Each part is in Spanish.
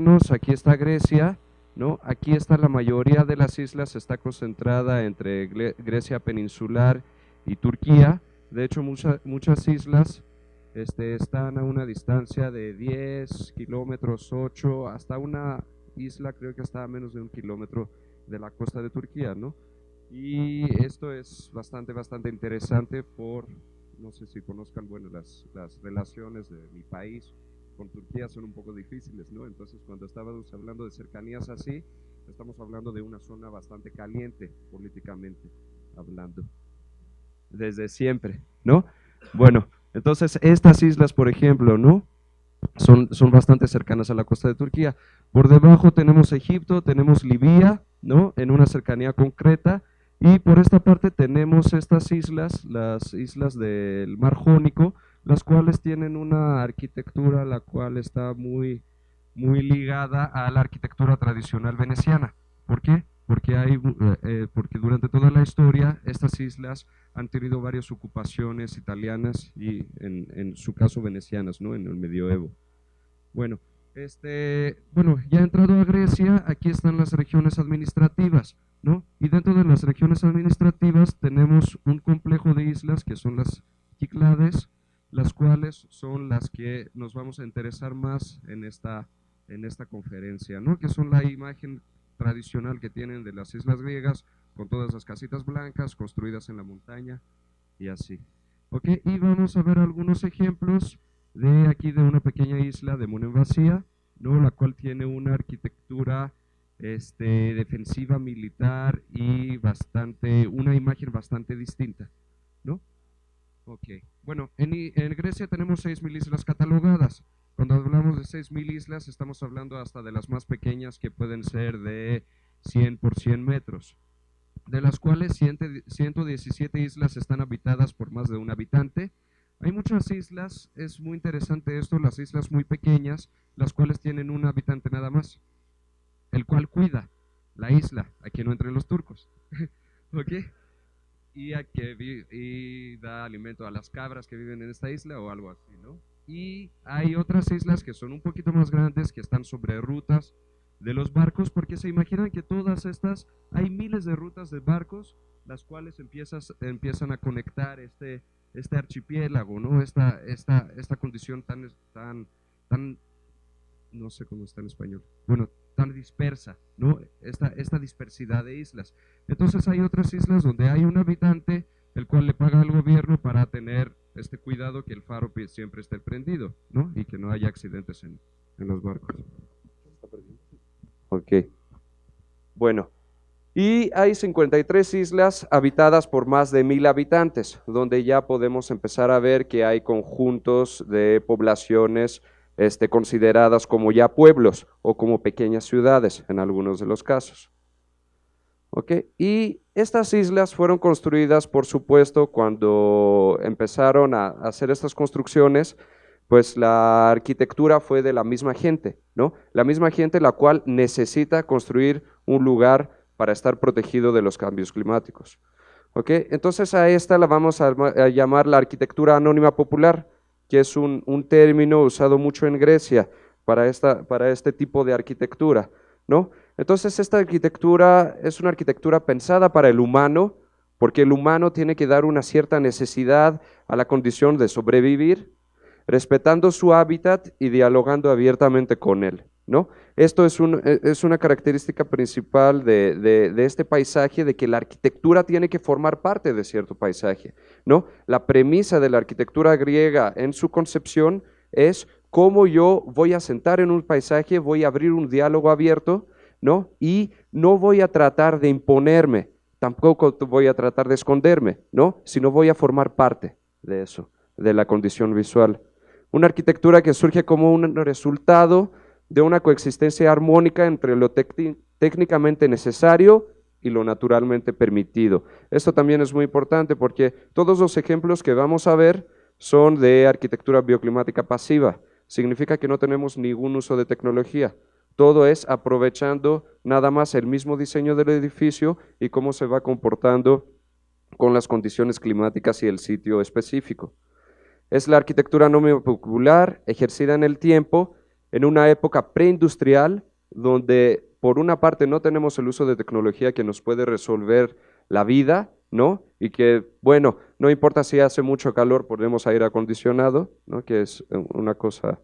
ubicarnos, aquí está Grecia, ¿no? Aquí está la mayoría de las islas, está concentrada entre Grecia peninsular y Turquía. De hecho, muchas islas están a una distancia de 10 kilómetros, 8, hasta una isla creo que está a menos de 1 kilómetro de la costa de Turquía, ¿no? Y esto es bastante interesante por, no sé si conozcan, bueno, las relaciones de mi país con Turquía son un poco difíciles, ¿no? Entonces, cuando estábamos hablando de cercanías así, estamos hablando de una zona bastante caliente, políticamente hablando, desde siempre, ¿no? Bueno, entonces estas islas, por ejemplo, ¿no? Son bastante cercanas a la costa de Turquía. Por debajo tenemos Egipto, tenemos Libia, ¿no? En una cercanía concreta, y por esta parte tenemos estas islas, las islas del Mar Jónico, las cuales tienen una arquitectura la cual está muy ligada a la arquitectura tradicional veneciana. ¿Por qué? Porque durante toda la historia estas islas han tenido varias ocupaciones italianas y en su caso venecianas, ¿no? En el medioevo. Bueno, ya entrado a Grecia, aquí están las regiones administrativas, ¿no? Y dentro de las regiones administrativas tenemos un complejo de islas que son las Cíclades, las cuales son las que nos vamos a interesar más en esta conferencia, ¿no? Que son la imagen tradicional que tienen de las islas griegas, con todas las casitas blancas construidas en la montaña y así. Ok, y vamos a ver algunos ejemplos de aquí de una pequeña isla de Monemvasia, ¿no? La cual tiene una arquitectura defensiva militar y una imagen bastante distinta, ¿no? Ok, bueno, en Grecia tenemos 6.000 islas catalogadas. Cuando hablamos de 6.000 islas, estamos hablando hasta de las más pequeñas, que pueden ser de 100 por 100 metros, de las cuales 117 islas están habitadas por más de un habitante. Hay muchas islas, es muy interesante esto, las islas muy pequeñas, las cuales tienen un habitante nada más, el cual cuida la isla, a que no entren los turcos. ¿Ok? Y da alimento a las cabras que viven en esta isla o algo así, ¿no? Y hay otras islas que son un poquito más grandes, que están sobre rutas de los barcos, porque se imaginan que todas estas, hay miles de rutas de barcos, las cuales empiezan a conectar este archipiélago, ¿no? Esta condición tan, no sé cómo está en español, bueno, tan dispersa, ¿no? Esta dispersidad de islas. Entonces hay otras islas donde hay un habitante, el cual le paga al gobierno para tener este cuidado que el faro siempre esté prendido, ¿no? Y que no haya accidentes en los barcos. Ok. Bueno, y hay 53 islas habitadas por más de 1.000 habitantes, donde ya podemos empezar a ver que hay conjuntos de poblaciones consideradas como ya pueblos o como pequeñas ciudades en algunos de los casos. Okay. Y estas islas fueron construidas, por supuesto, cuando empezaron a hacer estas construcciones, pues la arquitectura fue de la misma gente, ¿no? La misma gente la cual necesita construir un lugar para estar protegido de los cambios climáticos. ¿Okay? Entonces a esta la vamos a llamar la arquitectura anónima popular, que es un término usado mucho en Grecia para este tipo de arquitectura, ¿no? Entonces esta arquitectura es una arquitectura pensada para el humano, porque el humano tiene que dar una cierta necesidad a la condición de sobrevivir, respetando su hábitat y dialogando abiertamente con él, ¿no? Esto es una característica principal de este paisaje, de que la arquitectura tiene que formar parte de cierto paisaje, ¿no? La premisa de la arquitectura griega en su concepción es cómo yo voy a sentar en un paisaje, voy a abrir un diálogo abierto, ¿no? Y no voy a tratar de imponerme, tampoco voy a tratar de esconderme, ¿no? Sino voy a formar parte de eso, de la condición visual. Una arquitectura que surge como un resultado de una coexistencia armónica entre lo técnicamente necesario y lo naturalmente permitido. Esto también es muy importante porque todos los ejemplos que vamos a ver son de arquitectura bioclimática pasiva. Significa que no tenemos ningún uso de tecnología. Todo es aprovechando nada más el mismo diseño del edificio y cómo se va comportando con las condiciones climáticas y el sitio específico. Es la arquitectura anónima popular, ejercida en el tiempo, en una época preindustrial, donde por una parte no tenemos el uso de tecnología que nos puede resolver la vida, ¿no? Y que, bueno, no importa si hace mucho calor, ponemos aire acondicionado, ¿no? Que es una cosa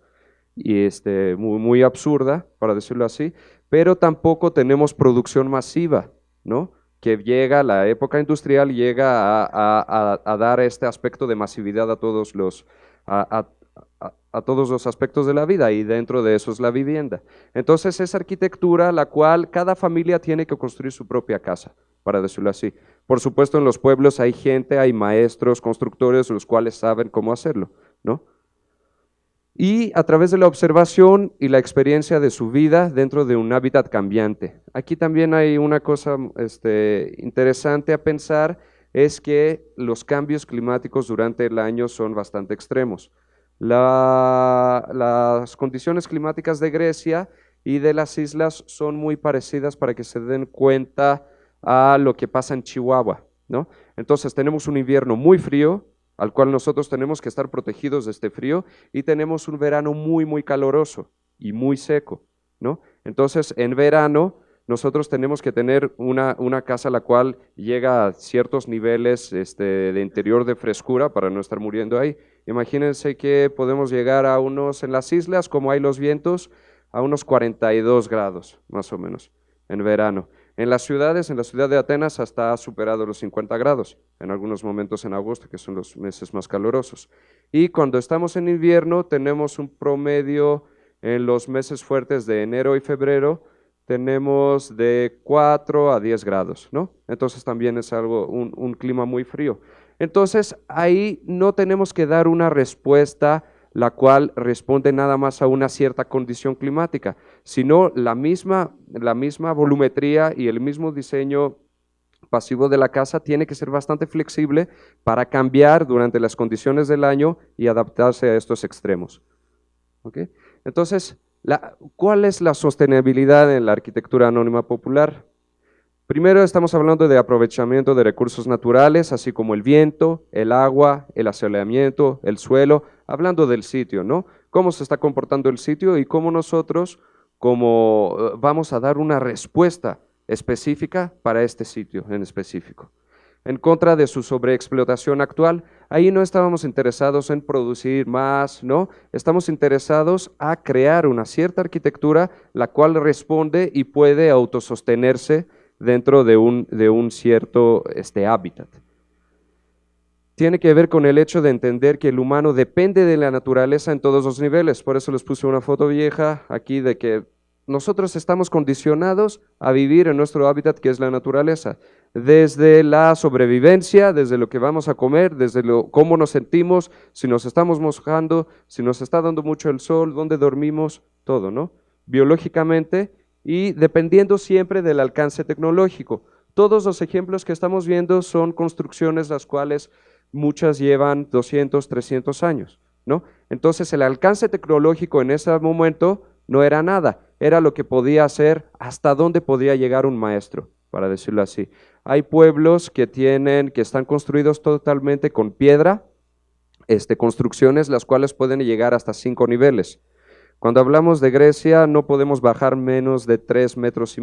muy absurda, para decirlo así, pero tampoco tenemos producción masiva, ¿no? Que llega, la época industrial llega a dar este aspecto de masividad a todos a todos los aspectos de la vida, y dentro de eso es la vivienda. Entonces es arquitectura la cual cada familia tiene que construir su propia casa, para decirlo así. Por supuesto, en los pueblos hay gente, hay maestros, constructores, los cuales saben cómo hacerlo, ¿no? Y a través de la observación y la experiencia de su vida dentro de un hábitat cambiante. Aquí también hay una cosa interesante a pensar, es que los cambios climáticos durante el año son bastante extremos. Las condiciones climáticas de Grecia y de las islas son muy parecidas para que se den cuenta a lo que pasa en Chihuahua, ¿no? Entonces tenemos un invierno muy frío, al cual nosotros tenemos que estar protegidos de este frío, y tenemos un verano muy caluroso y muy seco, ¿no? Entonces en verano nosotros tenemos que tener una casa la cual llega a ciertos niveles de interior de frescura para no estar muriendo ahí. Imagínense que podemos llegar a en las islas, como hay los vientos, a unos 42 grados, más o menos, en verano. En las ciudades, en la ciudad de Atenas, hasta ha superado los 50 grados, en algunos momentos en agosto, que son los meses más calurosos. Y cuando estamos en invierno, tenemos un promedio en los meses fuertes de enero y febrero, tenemos de 4 a 10 grados, ¿no? Entonces también es un clima muy frío. Entonces ahí no tenemos que dar una respuesta la cual responde nada más a una cierta condición climática, sino la misma volumetría y el mismo diseño pasivo de la casa tiene que ser bastante flexible para cambiar durante las condiciones del año y adaptarse a estos extremos. ¿Okay? Entonces, ¿cuál es la sostenibilidad en la arquitectura anónima popular? Primero estamos hablando de aprovechamiento de recursos naturales, así como el viento, el agua, el asoleamiento, el suelo, hablando del sitio, ¿no? Cómo se está comportando el sitio y cómo nosotros vamos a dar una respuesta específica para este sitio en específico. En contra de su sobreexplotación actual, ahí no estábamos interesados en producir más, ¿no? Estamos interesados a crear una cierta arquitectura la cual responde y puede autosostenerse dentro de un cierto hábitat. Tiene que ver con el hecho de entender que el humano depende de la naturaleza en todos los niveles. Por eso les puse una foto vieja aquí de que nosotros estamos condicionados a vivir en nuestro hábitat, que es la naturaleza. Desde la sobrevivencia, desde lo que vamos a comer, desde cómo nos sentimos, si nos estamos mojando, si nos está dando mucho el sol, dónde dormimos, todo, ¿no? Biológicamente, y dependiendo siempre del alcance tecnológico. Todos los ejemplos que estamos viendo son construcciones las cuales muchas llevan 200, 300 años, ¿no? Entonces el alcance tecnológico en ese momento no era nada, era lo que podía hacer, hasta dónde podía llegar un maestro, para decirlo así. Hay pueblos que están construidos totalmente con piedra, construcciones las cuales pueden llegar hasta 5 niveles. Cuando hablamos de Grecia no podemos bajar menos de 3,5 metros,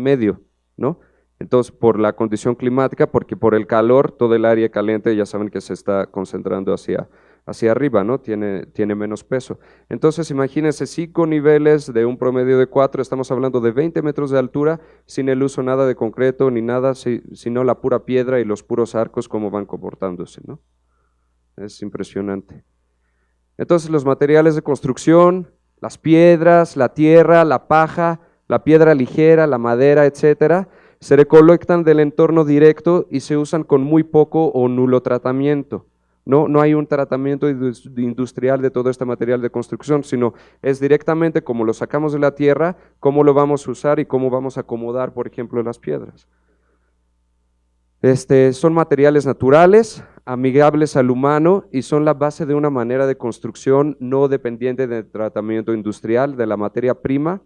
¿no? Entonces, por la condición climática, porque por el calor, todo el área caliente ya saben que se está concentrando hacia arriba, ¿no? Tiene menos peso. Entonces, imagínense 5 niveles de un promedio de 4, estamos hablando de 20 metros de altura, sin el uso nada de concreto ni nada, sino la pura piedra y los puros arcos, cómo van comportándose, ¿no? Es impresionante. Entonces, los materiales de construcción, las piedras, la tierra, la paja, la piedra ligera, la madera, etcétera, se recolectan del entorno directo y se usan con muy poco o nulo tratamiento. No hay un tratamiento industrial de todo este material de construcción, sino es directamente como lo sacamos de la tierra, cómo lo vamos a usar y cómo vamos a acomodar, por ejemplo, las piedras. Son materiales naturales, amigables al humano y son la base de una manera de construcción no dependiente del tratamiento industrial de la materia prima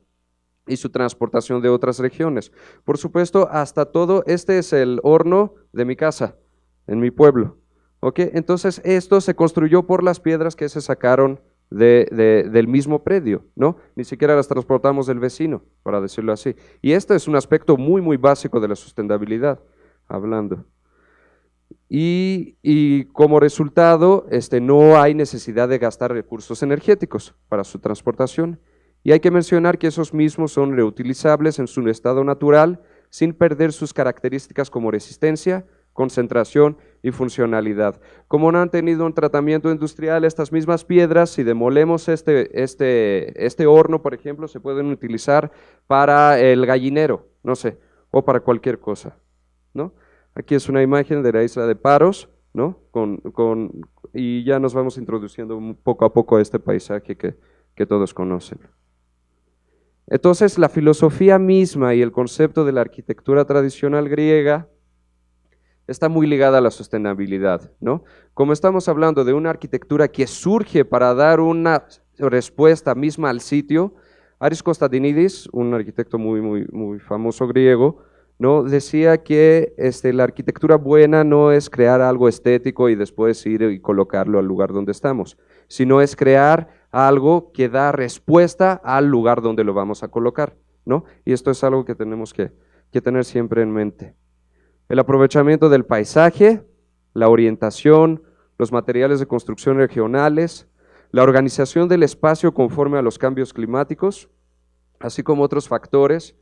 y su transportación de otras regiones. Por supuesto, hasta todo, este es el horno de mi casa, en mi pueblo. ¿Okay? Entonces, esto se construyó por las piedras que se sacaron del mismo predio, ¿no? Ni siquiera las transportamos del vecino, para decirlo así. Y este es un aspecto muy, muy básico de la sustentabilidad, hablando. Y como resultado, no hay necesidad de gastar recursos energéticos para su transportación. Y hay que mencionar que esos mismos son reutilizables en su estado natural, sin perder sus características como resistencia, concentración y funcionalidad. Como no han tenido un tratamiento industrial, estas mismas piedras, si demolemos este horno, por ejemplo, se pueden utilizar para el gallinero, no sé, o para cualquier cosa, ¿no? Aquí es una imagen de la isla de Paros, ¿no? Y ya nos vamos introduciendo poco a poco a este paisaje que todos conocen. Entonces, la filosofía misma y el concepto de la arquitectura tradicional griega está muy ligada a la sostenibilidad, ¿no? Como estamos hablando de una arquitectura que surge para dar una respuesta misma al sitio, Aris Kostadinidis, un arquitecto muy famoso griego, ¿no? Decía que la arquitectura buena no es crear algo estético y después ir y colocarlo al lugar donde estamos, sino es crear algo que da respuesta al lugar donde lo vamos a colocar, ¿no? Y esto es algo que tenemos que tener siempre en mente. El aprovechamiento del paisaje, la orientación, los materiales de construcción regionales, la organización del espacio conforme a los cambios climáticos, así como otros factores,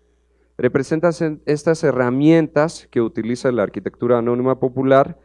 representan estas herramientas que utiliza la arquitectura anónima popular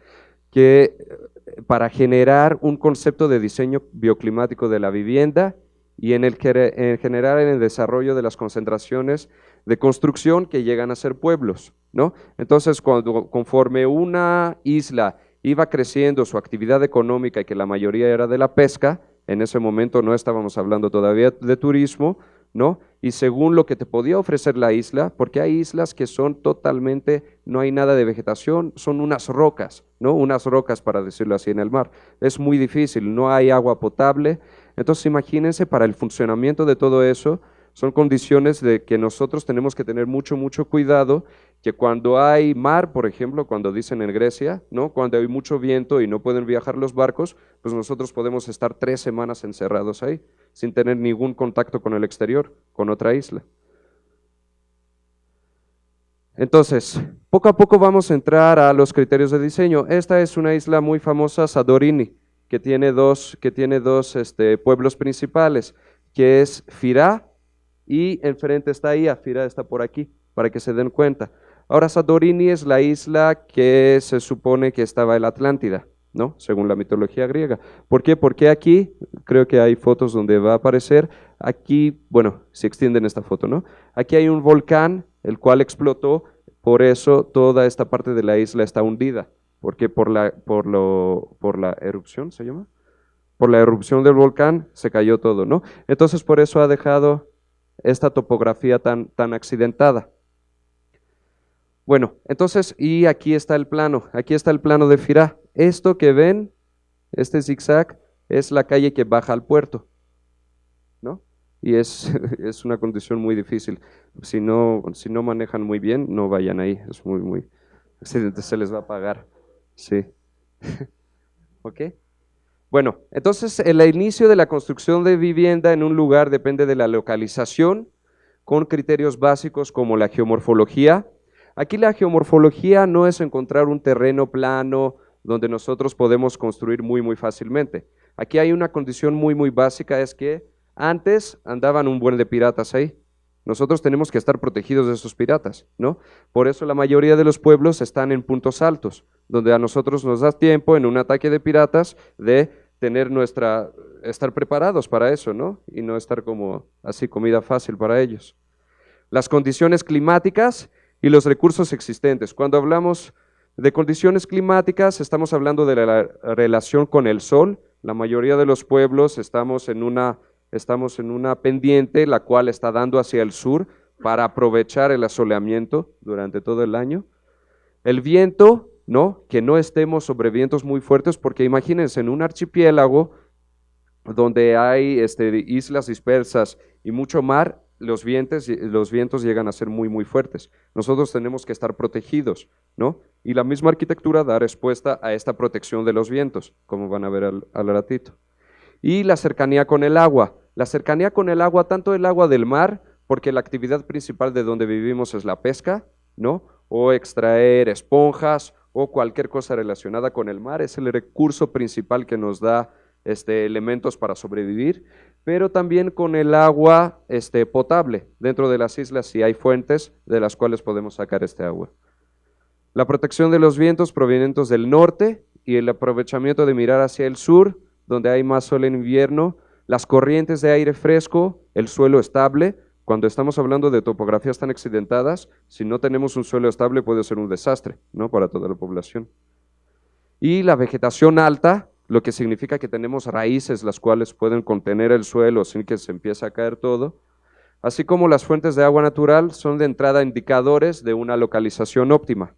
para generar un concepto de diseño bioclimático de la vivienda y en generar en el desarrollo de las concentraciones de construcción que llegan a ser pueblos, ¿no? Entonces, conforme una isla iba creciendo su actividad económica y que la mayoría era de la pesca, en ese momento no estábamos hablando todavía de turismo, ¿no? Y según lo que te podía ofrecer la isla, porque hay islas que son totalmente, no hay nada de vegetación, son unas rocas, ¿no? Unas rocas, para decirlo así, en el mar. Es muy difícil, no hay agua potable. Entonces imagínense, para el funcionamiento de todo eso, son condiciones de que nosotros tenemos que tener mucho cuidado, que cuando hay mar, por ejemplo, cuando dicen en Grecia, ¿no? Cuando hay mucho viento y no pueden viajar los barcos, pues nosotros podemos estar 3 semanas encerrados ahí, sin tener ningún contacto con el exterior, con otra isla. Entonces, poco a poco vamos a entrar a los criterios de diseño. Esta es una isla muy famosa, Sadorini, que tiene dos pueblos principales, que es Firá, y enfrente está Ia, Firá está por aquí, para que se den cuenta. Ahora, Sadorini es la isla que se supone que estaba en la Atlántida, ¿no? Según la mitología griega. ¿Por qué? Porque aquí, creo que hay fotos donde va a aparecer, aquí, bueno, se extienden esta foto, ¿no? Aquí hay un volcán, el cual explotó, por eso toda esta parte de la isla está hundida. ¿Por qué? Por la erupción, ¿se llama? Por la erupción del volcán se cayó todo, ¿no? Entonces, por eso ha dejado esta topografía tan accidentada. Bueno, entonces, y aquí está el plano de Firá. Esto que ven, este zigzag, es la calle que baja al puerto, ¿no? Y es una condición muy difícil. Si no manejan muy bien, no vayan ahí, es muy accidente, se les va a pagar, sí. ¿Ok? Bueno, entonces el inicio de la construcción de vivienda en un lugar depende de la localización, con criterios básicos como la geomorfología. Aquí la geomorfología no es encontrar un terreno plano donde nosotros podemos construir muy fácilmente. Aquí hay una condición muy básica, es que antes andaban un buen de piratas ahí. Nosotros tenemos que estar protegidos de esos piratas, ¿no? Por eso la mayoría de los pueblos están en puntos altos, donde a nosotros nos da tiempo en un ataque de piratas de estar preparados para eso, ¿no? Y no estar como así comida fácil para ellos. Las condiciones climáticas y los recursos existentes. Cuando hablamos de condiciones climáticas, estamos hablando de la relación con el sol. La mayoría de los pueblos estamos en una pendiente, la cual está dando hacia el sur para aprovechar el asoleamiento durante todo el año. El viento, ¿no? Que no estemos sobre vientos muy fuertes, porque imagínense en un archipiélago donde hay islas dispersas y mucho mar, los vientos llegan a ser muy fuertes. Nosotros tenemos que estar protegidos, ¿no? Y la misma arquitectura da respuesta a esta protección de los vientos, como van a ver al ratito. Y la cercanía con el agua. La cercanía con el agua, tanto el agua del mar, porque la actividad principal de donde vivimos es la pesca, ¿no? O extraer esponjas o cualquier cosa relacionada con el mar, es el recurso principal que nos da elementos para sobrevivir, pero también con el agua potable. Dentro de las islas sí hay fuentes de las cuales podemos sacar este agua. La protección de los vientos provenientes del norte y el aprovechamiento de mirar hacia el sur, donde hay más sol en invierno, las corrientes de aire fresco, el suelo estable. Cuando estamos hablando de topografías tan accidentadas, si no tenemos un suelo estable puede ser un desastre, ¿no? Para toda la población. Y la vegetación alta, lo que significa que tenemos raíces las cuales pueden contener el suelo sin que se empiece a caer todo, así como las fuentes de agua natural son de entrada indicadores de una localización óptima.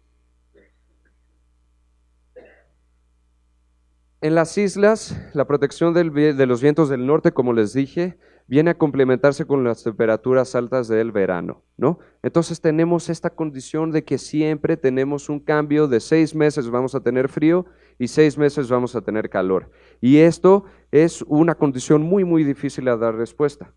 En las islas, la protección de los vientos del norte, como les dije, viene a complementarse con las temperaturas altas del verano, ¿no? Entonces tenemos esta condición de que siempre tenemos un cambio de 6 meses vamos a tener frío y 6 meses vamos a tener calor. Y esto es una condición muy, muy difícil a dar respuesta.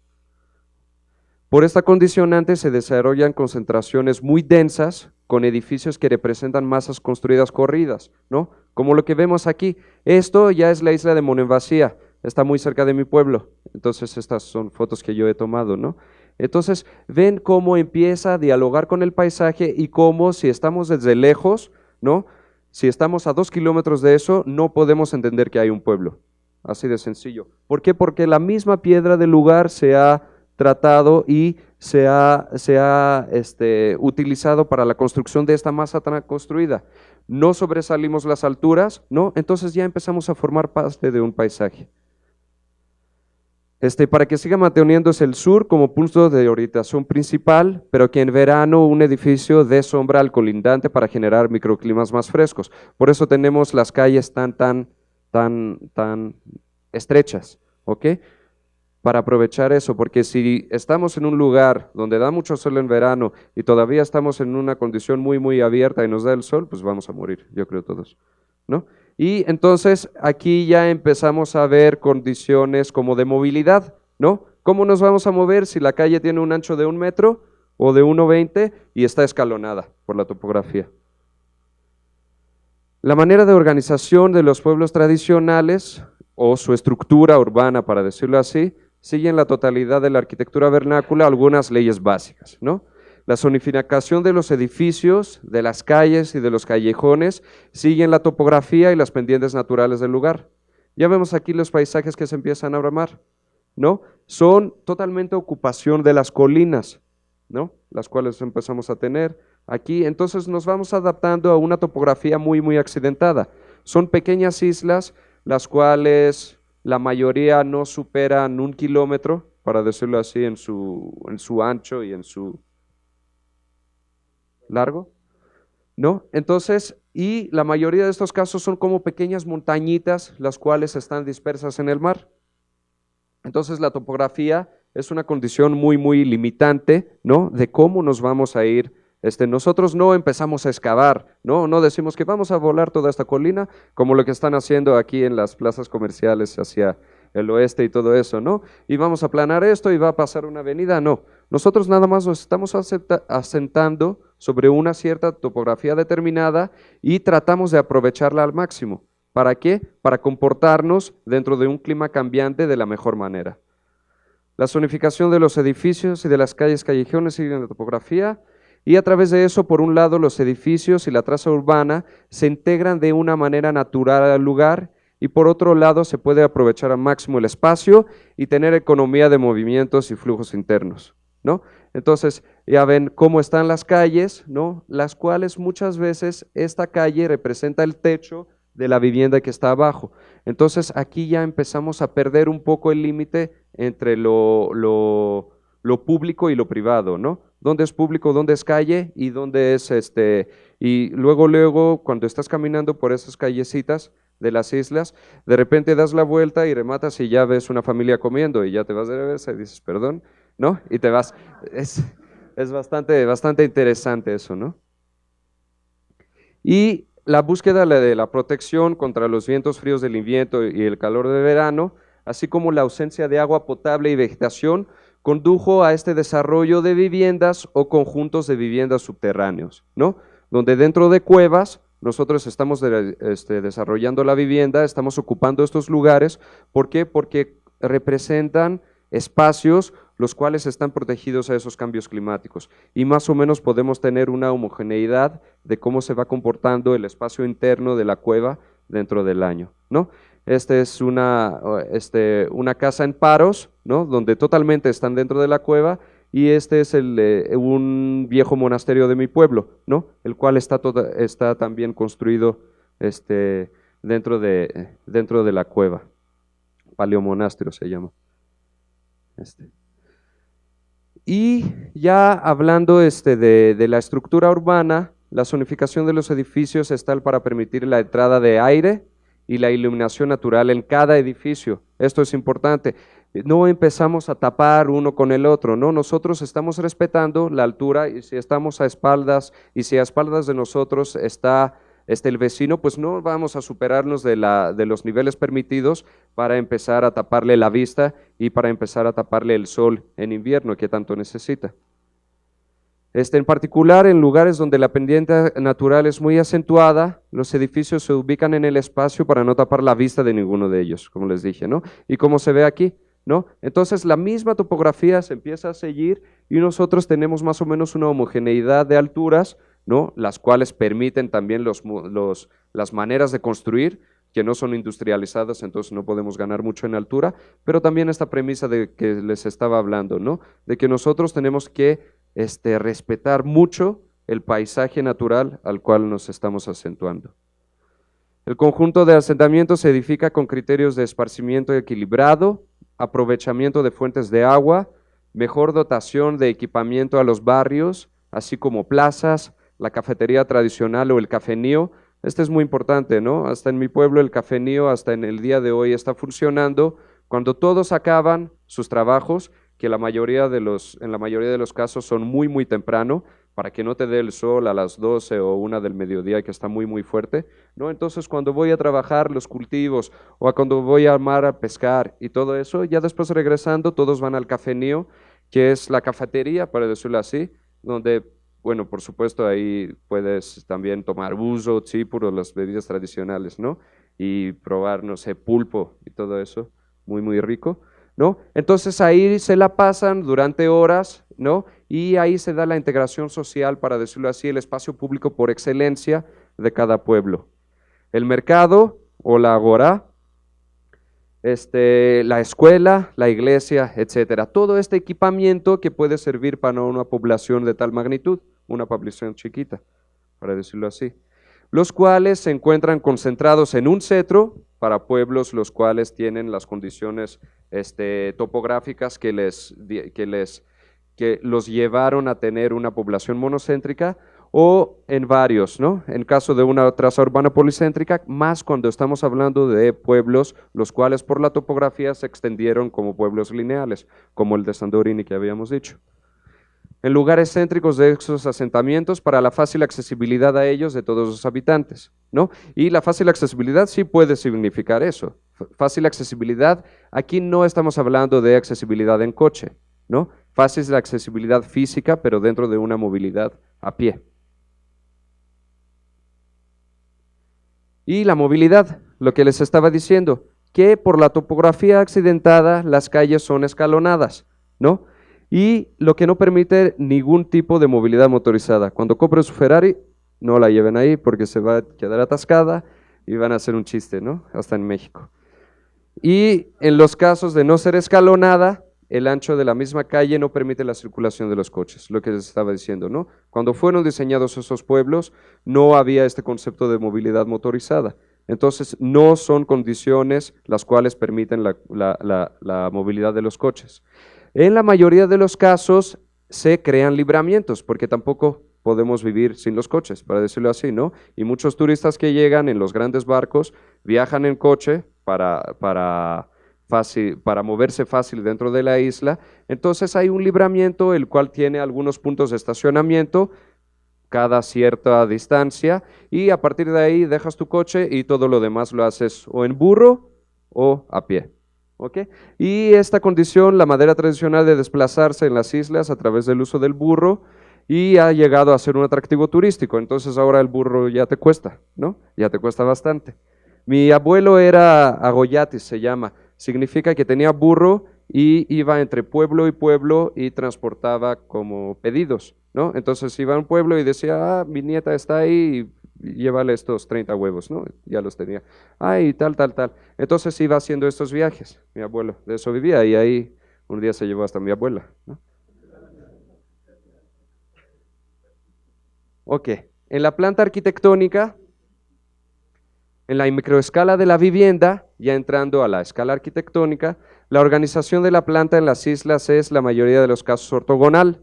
Por esta condicionante se desarrollan concentraciones muy densas con edificios que representan masas construidas corridas, ¿no? Como lo que vemos aquí. Esto ya es la isla de Monemvasia, está muy cerca de mi pueblo. Entonces estas son fotos que yo he tomado, ¿no? Entonces ven cómo empieza a dialogar con el paisaje y cómo si estamos desde lejos, ¿no? Si estamos a 2 kilómetros de eso, no podemos entender que hay un pueblo. Así de sencillo. ¿Por qué? Porque la misma piedra del lugar se ha tratado y se ha utilizado para la construcción de esta masa tan construida. No sobresalimos las alturas, ¿no? Entonces ya empezamos a formar parte de un paisaje. Para que siga manteniéndose el sur como punto de orientación principal, pero que en verano un edificio dé sombra al colindante para generar microclimas más frescos. Por eso tenemos las calles tan estrechas, ¿ok? Para aprovechar eso, porque si estamos en un lugar donde da mucho sol en verano y todavía estamos en una condición muy, muy abierta y nos da el sol, pues vamos a morir, yo creo todos, ¿no? Y entonces aquí ya empezamos a ver condiciones como de movilidad, ¿no? ¿Cómo nos vamos a mover si la calle tiene un ancho de 1 metro o de 1,20 y está escalonada por la topografía? La manera de organización de los pueblos tradicionales o su estructura urbana, para decirlo así, siguen la totalidad de la arquitectura vernácula algunas leyes básicas, ¿no? La zonificación de los edificios, de las calles y de los callejones siguen la topografía y las pendientes naturales del lugar. Ya vemos aquí los paisajes que se empiezan a armar, ¿no? Son totalmente ocupación de las colinas, ¿no? Las cuales empezamos a tener aquí. Entonces nos vamos adaptando a una topografía muy, muy accidentada. Son pequeñas islas, las cuales la mayoría no superan 1 kilómetro, para decirlo así, en su ancho y en su largo, ¿no? Entonces, y la mayoría de estos casos son como pequeñas montañitas, las cuales están dispersas en el mar. Entonces, la topografía es una condición muy, muy limitante, ¿no? De cómo nos vamos a ir. Nosotros no empezamos a excavar, ¿no? No decimos que vamos a volar toda esta colina, como lo que están haciendo aquí en las plazas comerciales hacia el oeste y todo eso, ¿no? Y vamos a aplanar esto y va a pasar una avenida, no. Nosotros nada más nos estamos asentando sobre una cierta topografía determinada y tratamos de aprovecharla al máximo. ¿Para qué? Para comportarnos dentro de un clima cambiante de la mejor manera. La zonificación de los edificios y de las calles callejones siguen la topografía y a través de eso, por un lado, los edificios y la traza urbana se integran de una manera natural al lugar y por otro lado se puede aprovechar al máximo el espacio y tener economía de movimientos y flujos internos, ¿no? Entonces ya ven cómo están las calles, ¿no? Las cuales muchas veces esta calle representa el techo de la vivienda que está abajo. Entonces aquí ya empezamos a perder un poco el límite entre lo público y lo privado, ¿no? ¿Dónde es público, dónde es calle y dónde es y luego cuando estás caminando por esas callecitas de las islas, de repente das la vuelta y rematas y ya ves una familia comiendo y ya te vas de reversa y dices perdón, ¿no? Y te vas. Es bastante interesante eso, ¿no? Y la búsqueda de la protección contra los vientos fríos del invierno y el calor de verano, así como la ausencia de agua potable y vegetación, condujo a este desarrollo de viviendas o conjuntos de viviendas subterráneos, ¿no? Donde dentro de cuevas nosotros estamos desarrollando la vivienda, estamos ocupando estos lugares. ¿Por qué? Porque representan espacios los cuales están protegidos a esos cambios climáticos y más o menos podemos tener una homogeneidad de cómo se va comportando el espacio interno de la cueva dentro del año, ¿no? Esta es una casa en Paros, ¿no? Donde totalmente están dentro de la cueva, y este es un viejo monasterio de mi pueblo, ¿no? El cual está también construido dentro de la cueva. Paleomonasterio se llama. Y ya hablando de la estructura urbana, la zonificación de los edificios es tal para permitir la entrada de aire y la iluminación natural en cada edificio. Esto es importante. No empezamos a tapar uno con el otro, ¿no? Nosotros estamos respetando la altura, y si estamos a espaldas, y si a espaldas de nosotros está el vecino, pues no vamos a superarnos de los niveles permitidos para empezar a taparle la vista y para empezar a taparle el sol en invierno que tanto necesita. En particular, en lugares donde la pendiente natural es muy acentuada, los edificios se ubican en el espacio para no tapar la vista de ninguno de ellos, como les dije, ¿no? Y como se ve aquí, ¿no? Entonces la misma topografía se empieza a seguir y nosotros tenemos más o menos una homogeneidad de alturas, ¿no? Las cuales permiten también las maneras de construir, que no son industrializadas, entonces no podemos ganar mucho en altura, pero también esta premisa de que les estaba hablando, ¿no? De que nosotros tenemos que respetar mucho el paisaje natural al cual nos estamos acentuando. El conjunto de asentamientos se edifica con criterios de esparcimiento equilibrado, aprovechamiento de fuentes de agua, mejor dotación de equipamiento a los barrios, así como plazas, la cafetería tradicional o el cafenío. Este es muy importante, ¿no? Hasta en mi pueblo el cafenío hasta en el día de hoy está funcionando. Cuando todos acaban sus trabajos, que en la mayoría de los casos son muy, muy temprano, para que no te dé el sol a las 12 o 1 del mediodía, que está muy, muy fuerte, ¿no? Entonces, cuando voy a trabajar los cultivos o cuando voy al mar a pescar y todo eso, ya después regresando, todos van al cafenío, que es la cafetería, para decirlo así, donde, bueno, por supuesto, ahí puedes también tomar buzo, chípuro, las bebidas tradicionales, ¿no? Y probar, no sé, pulpo y todo eso, muy, muy rico, ¿no? Entonces ahí se la pasan durante horas, ¿no? Y ahí se da la integración social, para decirlo así, el espacio público por excelencia de cada pueblo. El mercado o la agora, la escuela, la iglesia, etcétera. Todo este equipamiento que puede servir para una población de tal magnitud, una población chiquita, para decirlo así, los cuales se encuentran concentrados en un cetro para pueblos los cuales tienen las condiciones topográficas que los llevaron a tener una población monocéntrica, o en varios, ¿no? En caso de una traza urbana policéntrica, más cuando estamos hablando de pueblos los cuales por la topografía se extendieron como pueblos lineales, como el de Sandorini que habíamos dicho. En lugares céntricos de esos asentamientos para la fácil accesibilidad a ellos de todos los habitantes, ¿no? Y la fácil accesibilidad sí puede significar eso. Fácil accesibilidad, aquí no estamos hablando de accesibilidad en coche, ¿no? Fácil la accesibilidad física, pero dentro de una movilidad a pie. Y la movilidad, lo que les estaba diciendo, que por la topografía accidentada las calles son escalonadas, ¿no? Y lo que no permite ningún tipo de movilidad motorizada. Cuando compren su Ferrari, no la lleven ahí porque se va a quedar atascada y van a hacer un chiste, ¿no? Hasta en México. Y en los casos de no ser escalonada, el ancho de la misma calle no permite la circulación de los coches, lo que les estaba diciendo, ¿no? Cuando fueron diseñados esos pueblos, no había este concepto de movilidad motorizada. Entonces, no son condiciones las cuales permiten la movilidad de los coches. En la mayoría de los casos se crean libramientos, porque tampoco podemos vivir sin los coches, para decirlo así, ¿no? Y muchos turistas que llegan en los grandes barcos viajan en coche para moverse fácil dentro de la isla. Entonces hay un libramiento, el cual tiene algunos puntos de estacionamiento cada cierta distancia, y a partir de ahí dejas tu coche y todo lo demás lo haces o en burro o a pie, ¿ok? Y esta condición, la manera tradicional de desplazarse en las islas a través del uso del burro, y ha llegado a ser un atractivo turístico. Entonces ahora el burro ya te cuesta, ¿no? Ya te cuesta bastante. Mi abuelo era agoyatis, se llama. Significa que tenía burro y iba entre pueblo y pueblo y transportaba como pedidos, ¿no? Entonces iba a un pueblo y decía, mi nieta está ahí, y llévale estos 30 huevos, ¿no? Ya los tenía. Y tal, tal, tal. Entonces iba haciendo estos viajes, mi abuelo, de eso vivía, y ahí un día se llevó hasta mi abuela, ¿no? Ok, en la planta arquitectónica, en la microescala de la vivienda, ya entrando a la escala arquitectónica, la organización de la planta en las islas es, la mayoría de los casos, ortogonal.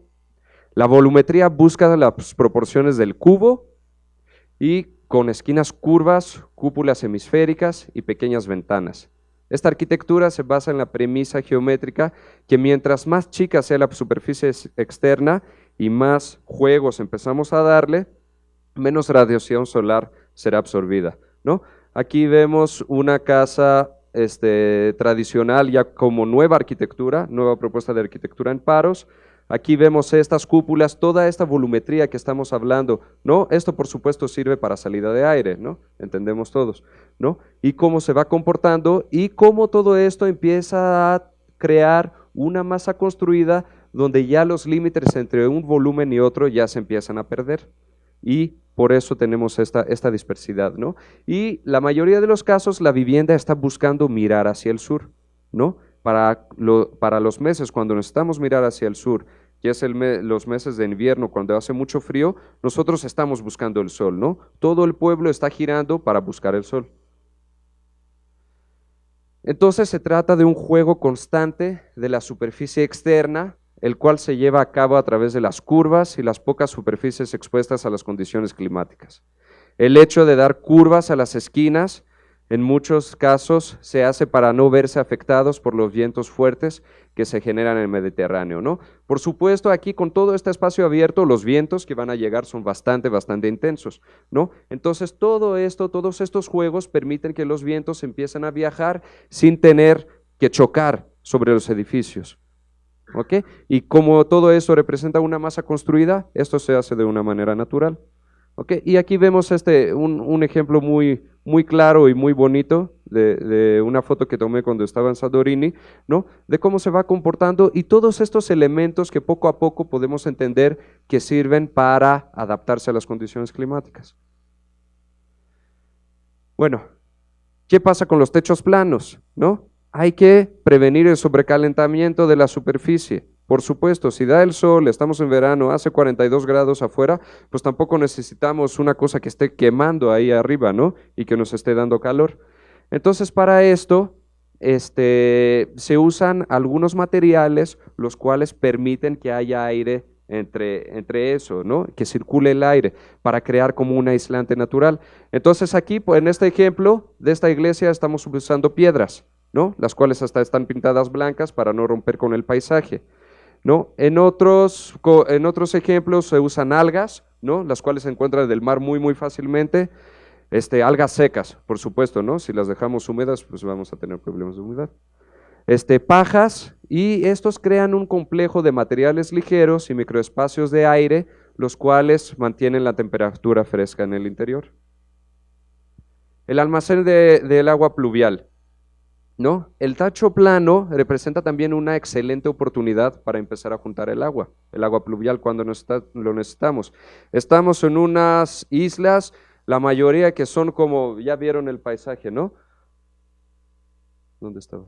La volumetría busca las proporciones del cubo y con esquinas curvas, cúpulas hemisféricas y pequeñas ventanas. Esta arquitectura se basa en la premisa geométrica que mientras más chica sea la superficie externa y más juegos empezamos a darle, menos radiación solar será absorbida, ¿no? Aquí vemos una casa tradicional ya como nueva arquitectura, nueva propuesta de arquitectura en Paros. Aquí vemos estas cúpulas, toda esta volumetría que estamos hablando, ¿no? Esto por supuesto sirve para salida de aire, ¿no? Entendemos todos, ¿no? Y cómo se va comportando y cómo todo esto empieza a crear una masa construida donde ya los límites entre un volumen y otro ya se empiezan a perder. Y por eso tenemos esta dispersidad, ¿no? Y la mayoría de los casos la vivienda está buscando mirar hacia el sur, ¿no? Para los meses cuando necesitamos mirar hacia el sur, que es los meses de invierno cuando hace mucho frío, nosotros estamos buscando el sol, ¿no? Todo el pueblo está girando para buscar el sol. Entonces se trata de un juego constante de la superficie externa, el cual se lleva a cabo a través de las curvas y las pocas superficies expuestas a las condiciones climáticas. El hecho de dar curvas a las esquinas, en muchos casos, se hace para no verse afectados por los vientos fuertes que se generan en el Mediterráneo, ¿no? Por supuesto, aquí con todo este espacio abierto, los vientos que van a llegar son bastante intensos, ¿no? Entonces, todo esto, todos estos juegos permiten que los vientos empiecen a viajar sin tener que chocar sobre los edificios, ¿ok? Y como todo eso representa una masa construida, esto se hace de una manera natural. Okay, y aquí vemos un ejemplo muy claro y muy bonito de una foto que tomé cuando estaba en Santorini, ¿no? De cómo se va comportando y todos estos elementos que poco a poco podemos entender que sirven para adaptarse a las condiciones climáticas. Bueno, ¿qué pasa con los techos planos? ¿No? Hay que prevenir el sobrecalentamiento de la superficie. Por supuesto, si da el sol, estamos en verano, hace 42 grados afuera, pues tampoco necesitamos una cosa que esté quemando ahí arriba, ¿no? Y que nos esté dando calor. Entonces, para esto, se usan algunos materiales los cuales permiten que haya aire entre eso, ¿no? Que circule el aire para crear como un aislante natural. Entonces aquí, en este ejemplo de esta iglesia, estamos usando piedras, ¿no? Las cuales hasta están pintadas blancas para no romper con el paisaje, ¿no? En otros ejemplos se usan algas, ¿no? Las cuales se encuentran del mar muy fácilmente, algas secas, por supuesto, ¿no? Si las dejamos húmedas, pues vamos a tener problemas de humedad. Pajas, y estos crean un complejo de materiales ligeros y microespacios de aire, los cuales mantienen la temperatura fresca en el interior. El almacén del agua pluvial, ¿no? El tacho plano representa también una excelente oportunidad para empezar a juntar el agua pluvial cuando lo necesitamos. Estamos en unas islas, la mayoría que son como, ya vieron el paisaje, ¿no? ¿Dónde estaba?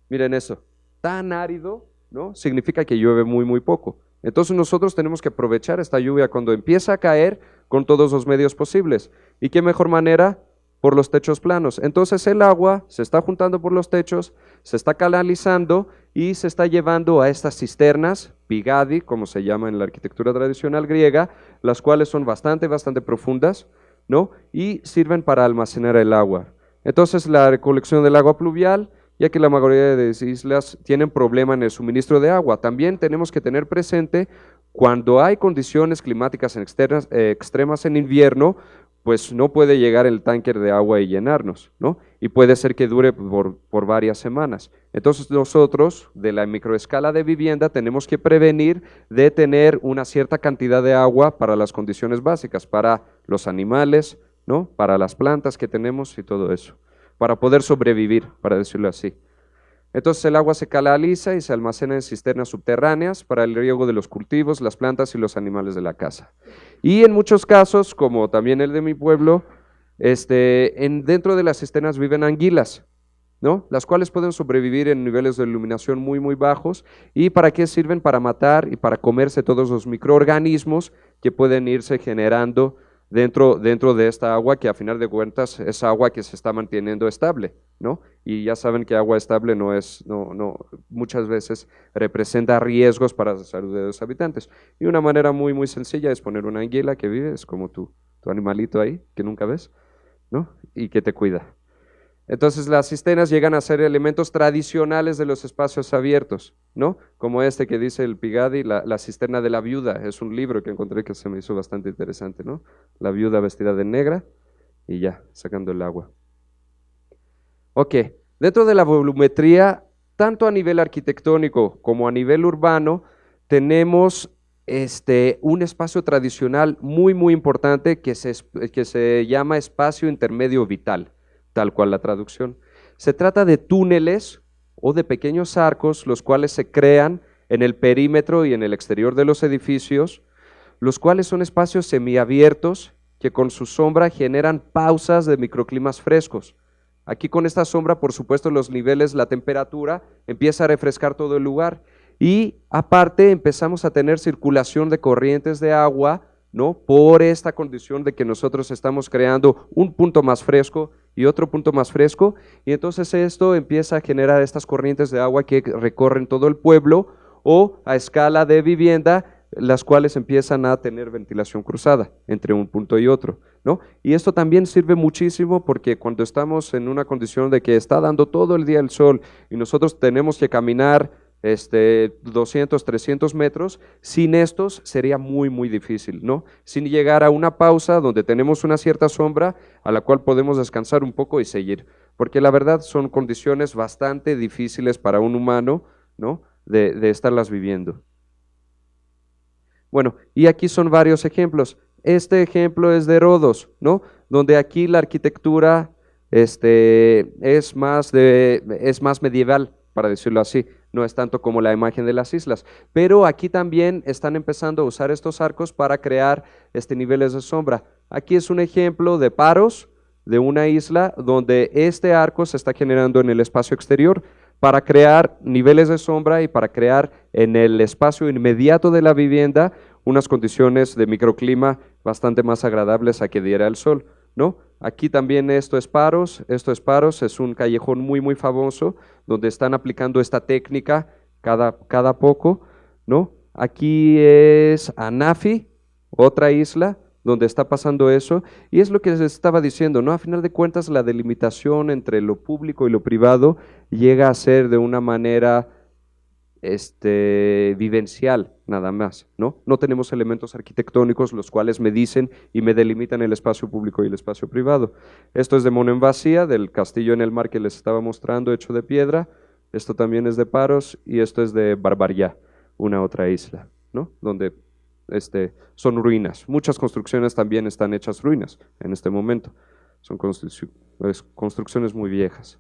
Miren eso, tan árido, ¿no? Significa que llueve muy poco. Entonces nosotros tenemos que aprovechar esta lluvia cuando empieza a caer con todos los medios posibles. ¿Y qué mejor manera? Por los techos planos. Entonces el agua se está juntando por los techos, se está canalizando y se está llevando a estas cisternas, pigadi, como se llama en la arquitectura tradicional griega, las cuales son bastante profundas, ¿no? Y sirven para almacenar el agua. Entonces la recolección del agua pluvial, ya que la mayoría de las islas tienen problema en el suministro de agua. También tenemos que tener presente cuando hay condiciones climáticas extremas en invierno, pues no puede llegar el tanker de agua y llenarnos, ¿no? Y puede ser que dure por varias semanas. Entonces nosotros, de la microescala de vivienda, tenemos que prevenir de tener una cierta cantidad de agua para las condiciones básicas, para los animales, ¿no? Para las plantas que tenemos y todo eso, para poder sobrevivir, para decirlo así. Entonces el agua se canaliza y se almacena en cisternas subterráneas para el riego de los cultivos, las plantas y los animales de la casa. Y en muchos casos, como también el de mi pueblo, dentro de las cisternas viven anguilas, ¿no? Las cuales pueden sobrevivir en niveles de iluminación muy, muy bajos. ¿Y para qué sirven? Para matar y para comerse todos los microorganismos que pueden irse generando dentro de esta agua, que a final de cuentas es agua que se está manteniendo estable, ¿no? Y ya saben que agua estable muchas veces representa riesgos para la salud de los habitantes. Y una manera muy, muy sencilla es poner una anguila que vive, es como tu animalito ahí, que nunca ves, ¿no? Y que te cuida. Entonces las cisternas llegan a ser elementos tradicionales de los espacios abiertos, ¿no? Como este que dice el Pigadi, la cisterna de la viuda, es un libro que encontré que se me hizo bastante interesante, ¿no? La viuda vestida de negra y ya, sacando el agua. Ok, dentro de la volumetría, tanto a nivel arquitectónico como a nivel urbano, tenemos un espacio tradicional muy, muy importante que se llama espacio intermedio vital, tal cual la traducción. Se trata de túneles o de pequeños arcos, los cuales se crean en el perímetro y en el exterior de los edificios, los cuales son espacios semiabiertos que con su sombra generan pausas de microclimas frescos. Aquí con esta sombra, por supuesto, los niveles, la temperatura empieza a refrescar todo el lugar y aparte empezamos a tener circulación de corrientes de agua, ¿no? Por esta condición de que nosotros estamos creando un punto más fresco y otro punto más fresco, y entonces esto empieza a generar estas corrientes de agua que recorren todo el pueblo o a escala de vivienda, las cuales empiezan a tener ventilación cruzada entre un punto y otro, ¿no? Y esto también sirve muchísimo porque cuando estamos en una condición de que está dando todo el día el sol y nosotros tenemos que caminar 200, 300 metros, sin estos sería muy, muy difícil, ¿no? Sin llegar a una pausa donde tenemos una cierta sombra a la cual podemos descansar un poco y seguir, porque la verdad son condiciones bastante difíciles para un humano, ¿no? De estarlas viviendo. Bueno, y aquí son varios ejemplos. Este ejemplo es de Rodos, ¿no? Donde aquí la arquitectura es más medieval, para decirlo así, no es tanto como la imagen de las islas, pero aquí también están empezando a usar estos arcos para crear niveles de sombra. Aquí es un ejemplo de Paros, de una isla donde este arco se está generando en el espacio exterior para crear niveles de sombra y para crear en el espacio inmediato de la vivienda unas condiciones de microclima bastante más agradables a que diera el sol, ¿no? Aquí también esto es Paros, es un callejón muy, muy famoso donde están aplicando esta técnica cada poco, ¿no? Aquí es Anafi, otra isla donde está pasando eso, y es lo que les estaba diciendo, ¿no? A final de cuentas, la delimitación entre lo público y lo privado llega a ser de una manera vivencial, nada más, ¿no? No tenemos elementos arquitectónicos los cuales me dicen y me delimitan el espacio público y el espacio privado. Esto es de Monemvasia, del castillo en el mar que les estaba mostrando, hecho de piedra. Esto también es de Paros y esto es de Barbaria, una otra isla, ¿no? Donde son ruinas. Muchas construcciones también están hechas ruinas en este momento. Son construcciones muy viejas.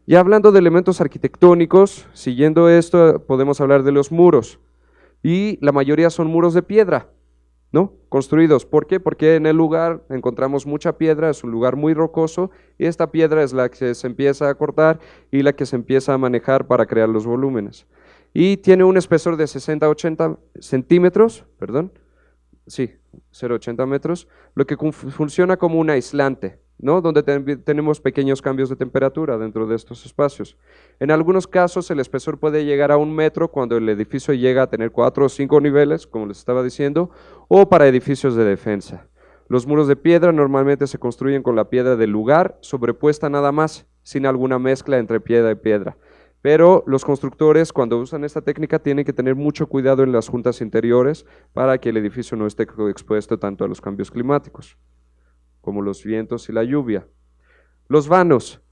Ya hablando de elementos arquitectónicos, siguiendo esto, podemos hablar de los muros. Y la mayoría son muros de piedra, ¿no? Construidos. ¿Por qué? Porque en el lugar encontramos mucha piedra, es un lugar muy rocoso, y esta piedra es la que se empieza a cortar y la que se empieza a manejar para crear los volúmenes. Y tiene un espesor de 60 a 80 centímetros, perdón, sí, 0,80 metros, lo que funciona como un aislante, ¿no? Donde tenemos pequeños cambios de temperatura dentro de estos espacios. En algunos casos el espesor puede llegar a 1 metro cuando el edificio llega a tener 4 o 5 niveles, como les estaba diciendo, o para edificios de defensa. Los muros de piedra normalmente se construyen con la piedra del lugar, sobrepuesta nada más, sin alguna mezcla entre piedra y piedra. Pero los constructores, cuando usan esta técnica, tienen que tener mucho cuidado en las juntas interiores para que el edificio no esté expuesto tanto a los cambios climáticos. como los vientos y la lluvia. Los vanos.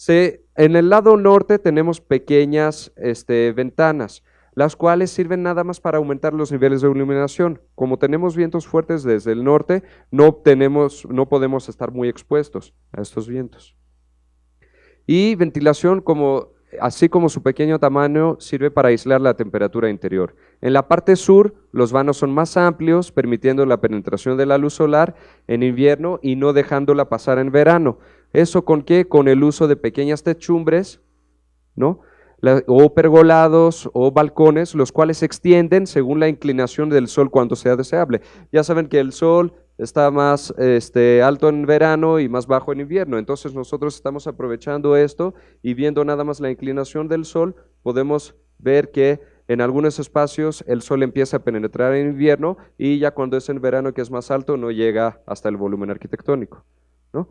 En el lado norte tenemos pequeñas ventanas, las cuales sirven nada más para aumentar los niveles de iluminación. Como tenemos vientos fuertes desde el norte, no podemos estar muy expuestos a estos vientos. Y ventilación, así como su pequeño tamaño, sirve para aislar la temperatura interior. En la parte sur, los vanos son más amplios, permitiendo la penetración de la luz solar en invierno y no dejándola pasar en verano. ¿Eso con qué? Con el uso de pequeñas techumbres, ¿no? O pergolados o balcones, los cuales se extienden según la inclinación del sol cuando sea deseable. Ya saben que el sol está más alto en verano y más bajo en invierno, entonces nosotros estamos aprovechando esto y viendo nada más la inclinación del sol, podemos ver que en algunos espacios el sol empieza a penetrar en invierno y ya cuando es en verano que es más alto no llega hasta el volumen arquitectónico, ¿no?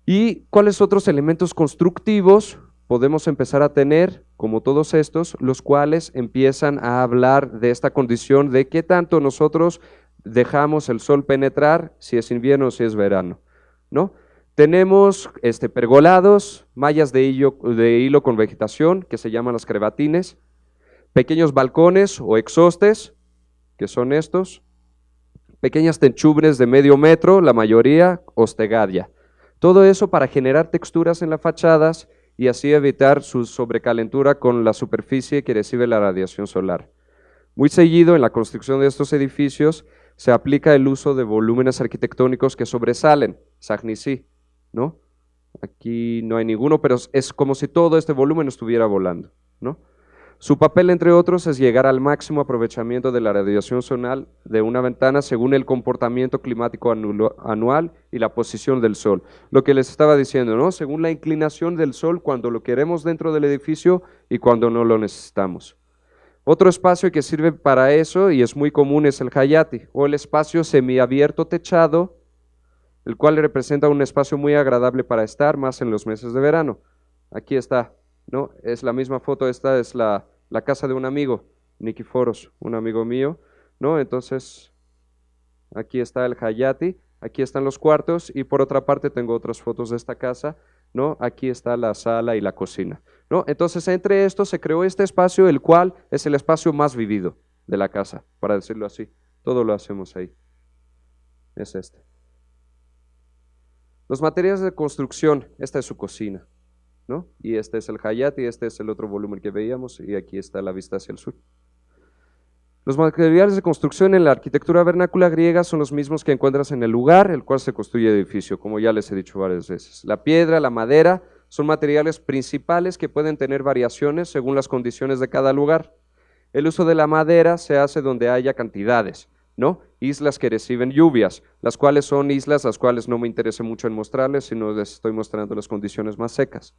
¿Y cuáles otros elementos constructivos podemos empezar a tener, como todos estos, los cuales empiezan a hablar de esta condición de qué tanto nosotros dejamos el sol penetrar, si es invierno o si es verano, ¿no? Tenemos pergolados, mallas de hilo con vegetación, que se llaman las crevatines, pequeños balcones o exostes, que son estos, pequeñas techumbres de medio metro, la mayoría ostegadia. Todo eso para generar texturas en las fachadas y así evitar su sobrecalentura con la superficie que recibe la radiación solar. Muy seguido en la construcción de estos edificios se aplica el uso de volúmenes arquitectónicos que sobresalen, Sagnisí, ¿no? Aquí no hay ninguno, pero es como si todo este volumen estuviera volando, ¿no? Su papel, entre otros, es llegar al máximo aprovechamiento de la radiación solar de una ventana según el comportamiento climático anual y la posición del sol. Lo que les estaba diciendo, ¿no? Según la inclinación del sol cuando lo queremos dentro del edificio y cuando no lo necesitamos. Otro espacio que sirve para eso y es muy común es el hayati, o el espacio semiabierto techado, el cual representa un espacio muy agradable para estar, más en los meses de verano. Aquí está, ¿no? Es la misma foto, esta es la casa de un amigo, Nikiforos, un amigo mío, ¿no? Entonces, aquí está el hayati, aquí están los cuartos y por otra parte tengo otras fotos de esta casa, ¿no? Aquí está la sala y la cocina, ¿no? Entonces, entre estos se creó este espacio, el cual es el espacio más vivido de la casa, para decirlo así. Todo lo hacemos ahí. Es este. Los materiales de construcción, esta es su cocina, ¿no? Y este es el hayati, este es el otro volumen que veíamos y aquí está la vista hacia el sur. Los materiales de construcción en la arquitectura vernácula griega son los mismos que encuentras en el lugar el cual se construye el edificio, como ya les he dicho varias veces. La piedra, la madera son materiales principales que pueden tener variaciones según las condiciones de cada lugar. El uso de la madera se hace donde haya cantidades, ¿no? Islas que reciben lluvias, las cuales son islas las cuales no me interesa mucho en mostrarles, sino les estoy mostrando las condiciones más secas,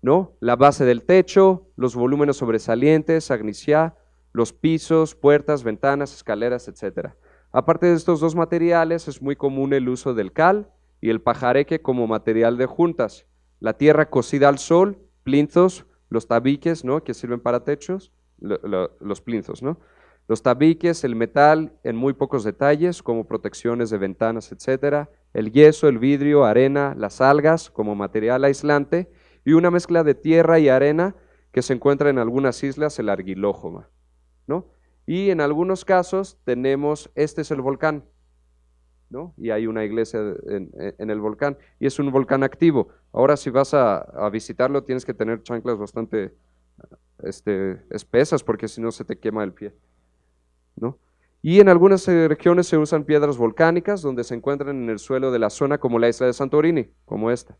¿no? La base del techo, los volúmenes sobresalientes, agniciá, los pisos, puertas, ventanas, escaleras, etc. Aparte de estos dos materiales, es muy común el uso del cal y el pajareque como material de juntas. La tierra cocida al sol, plinthos, los tabiques, ¿no? Que sirven para techos, los plinthos, ¿no? Los tabiques, el metal en muy pocos detalles, como protecciones de ventanas, etc. El yeso, el vidrio, arena, las algas como material aislante y una mezcla de tierra y arena que se encuentra en algunas islas, el argilójoma, ¿no? Y en algunos casos tenemos, este es el volcán, ¿no? Y hay una iglesia en el volcán, y es un volcán activo. Ahora si vas a visitarlo tienes que tener chanclas bastante espesas, porque si no se te quema el pie, ¿no? Y en algunas regiones se usan piedras volcánicas, donde se encuentran en el suelo de la zona, como la isla de Santorini, como esta.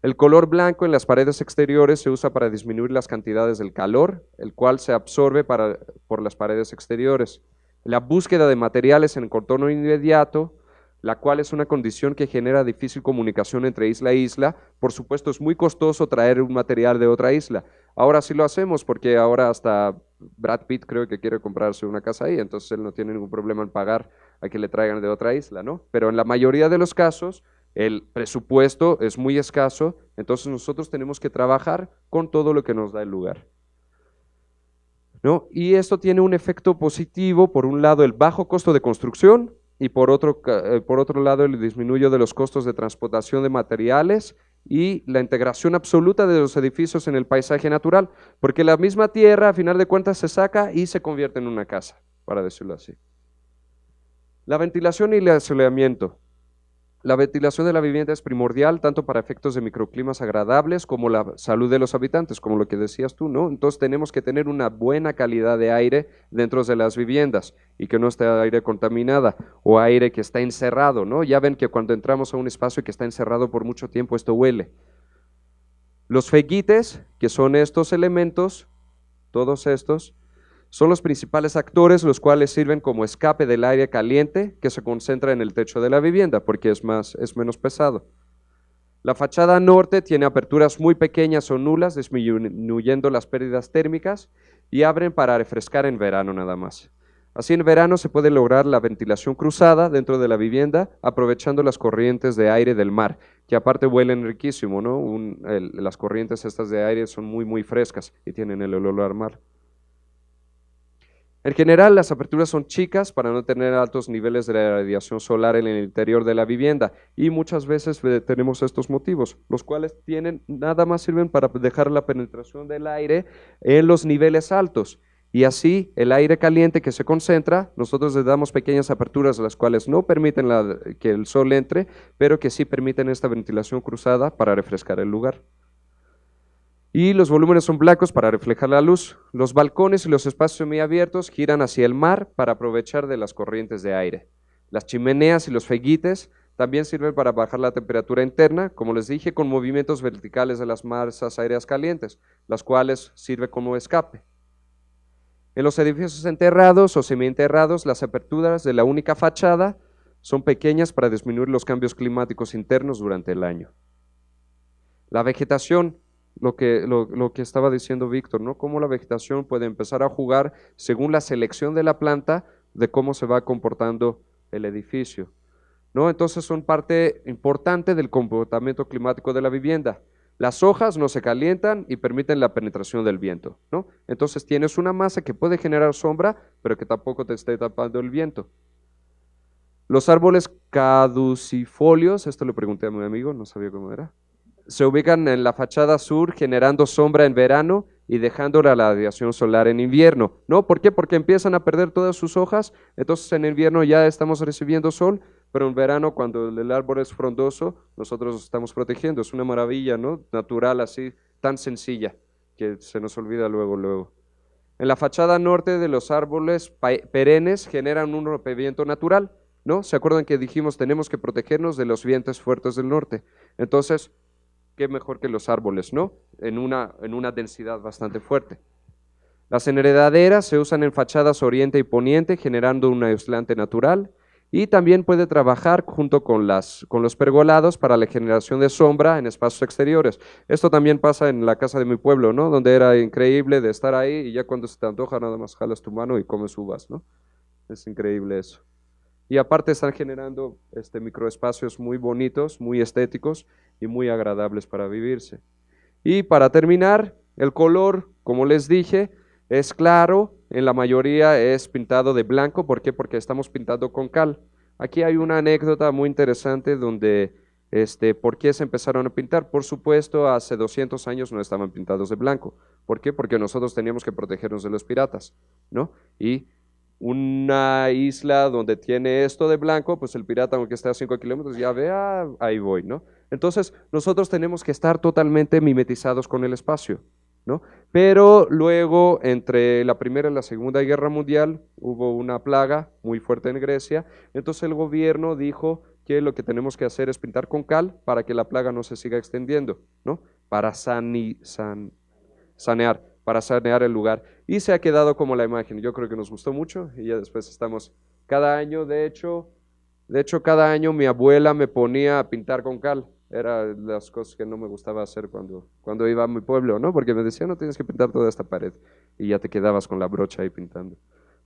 El color blanco en las paredes exteriores se usa para disminuir las cantidades del calor, el cual se absorbe por las paredes exteriores. La búsqueda de materiales en contorno inmediato, la cual es una condición que genera difícil comunicación entre isla e isla. Por supuesto, es muy costoso traer un material de otra isla. Ahora sí lo hacemos porque ahora hasta Brad Pitt creo que quiere comprarse una casa ahí, entonces él no tiene ningún problema en pagar a que le traigan de otra isla, ¿no? Pero en la mayoría de los casos, el presupuesto es muy escaso, entonces nosotros tenemos que trabajar con todo lo que nos da el lugar, ¿no? Y esto tiene un efecto positivo, por un lado el bajo costo de construcción, y por otro lado el disminuyo de los costos de transportación de materiales y la integración absoluta de los edificios en el paisaje natural, porque la misma tierra a final de cuentas se saca y se convierte en una casa, para decirlo así. La ventilación y el aislamiento. La ventilación de la vivienda es primordial tanto para efectos de microclimas agradables como la salud de los habitantes, como lo que decías tú, ¿no? Entonces tenemos que tener una buena calidad de aire dentro de las viviendas y que no esté aire contaminada o aire que está encerrado, ¿no? Ya ven que cuando entramos a un espacio que está encerrado por mucho tiempo esto huele. Los feguites, que son estos elementos, todos estos, son los principales actores, los cuales sirven como escape del aire caliente que se concentra en el techo de la vivienda, porque es menos pesado. La fachada norte tiene aperturas muy pequeñas o nulas, disminuyendo las pérdidas térmicas y abren para refrescar en verano nada más. Así en verano se puede lograr la ventilación cruzada dentro de la vivienda, aprovechando las corrientes de aire del mar, que aparte huelen riquísimo, ¿no? Las corrientes estas de aire son muy frescas y tienen el olor al mar. En general, las aperturas son chicas para no tener altos niveles de radiación solar en el interior de la vivienda y muchas veces tenemos estos motivos, los cuales nada más sirven para dejar la penetración del aire en los niveles altos y así el aire caliente que se concentra, nosotros le damos pequeñas aperturas las cuales no permiten que el sol entre, pero que sí permiten esta ventilación cruzada para refrescar el lugar. Y los volúmenes son blancos para reflejar la luz. Los balcones y los espacios semiabiertos giran hacia el mar para aprovechar de las corrientes de aire. Las chimeneas y los feguites también sirven para bajar la temperatura interna, como les dije, con movimientos verticales de las masas aéreas calientes, las cuales sirven como escape. En los edificios enterrados o semienterrados, las aperturas de la única fachada son pequeñas para disminuir los cambios climáticos internos durante el año. La vegetación. Lo que estaba diciendo Víctor, ¿no? Cómo la vegetación puede empezar a jugar según la selección de la planta de cómo se va comportando el edificio, ¿no? Entonces son parte importante del comportamiento climático de la vivienda. Las hojas no se calientan y permiten la penetración del viento, ¿no? Entonces tienes una masa que puede generar sombra, pero que tampoco te esté tapando el viento. Los árboles caducifolios, esto le pregunté a mi amigo, no sabía cómo era. Se ubican en la fachada sur generando sombra en verano y dejando la radiación solar en invierno, ¿no? ¿Por qué? Porque empiezan a perder todas sus hojas, entonces en invierno ya estamos recibiendo sol, pero en verano cuando el árbol es frondoso, nosotros nos estamos protegiendo, es una maravilla, ¿no? Natural así, tan sencilla, que se nos olvida luego. En la fachada norte de los árboles perennes generan un rompimiento natural, ¿no? ¿Se acuerdan que dijimos tenemos que protegernos de los vientos fuertes del norte? Entonces, qué mejor que los árboles, ¿no? En una densidad bastante fuerte. Las enredaderas se usan en fachadas oriente y poniente, generando un aislante natural, y también puede trabajar junto con los pergolados para la generación de sombra en espacios exteriores. Esto también pasa en la casa de mi pueblo, ¿no? Donde era increíble de estar ahí y ya cuando se te antoja nada más jalas tu mano y comes uvas, ¿no? Es increíble eso. Y aparte están generando microespacios muy bonitos, muy estéticos y muy agradables para vivirse. Y para terminar, el color, como les dije, es claro, en la mayoría es pintado de blanco. ¿Por qué? Porque estamos pintando con cal. Aquí hay una anécdota muy interesante donde, ¿por qué se empezaron a pintar? Por supuesto, hace 200 años no estaban pintados de blanco. ¿Por qué? Porque nosotros teníamos que protegernos de los piratas, ¿no? Y una isla donde tiene esto de blanco, pues el pirata, aunque esté a 5 kilómetros, ya ve, ahí voy, ¿no? Entonces, nosotros tenemos que estar totalmente mimetizados con el espacio, ¿no? Pero luego, entre la Primera y la Segunda Guerra Mundial, hubo una plaga muy fuerte en Grecia, entonces el gobierno dijo que lo que tenemos que hacer es pintar con cal para que la plaga no se siga extendiendo, ¿no? Para sanear el lugar. Y se ha quedado como la imagen. Yo creo que nos gustó mucho y ya después estamos cada año, de hecho cada año mi abuela me ponía a pintar con cal. Era las cosas que no me gustaba hacer cuando iba a mi pueblo, ¿no? Porque me decía, no tienes que pintar toda esta pared y ya te quedabas con la brocha ahí pintando,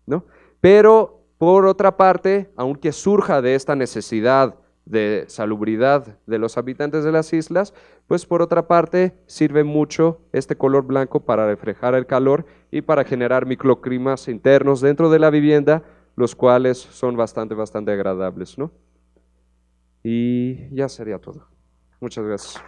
¿no? Pero por otra parte, aunque surja de esta necesidad de salubridad de los habitantes de las islas, pues por otra parte sirve mucho este color blanco para reflejar el calor y para generar microclimas internos dentro de la vivienda, los cuales son bastante agradables, ¿no? Y ya sería todo. Muchas gracias.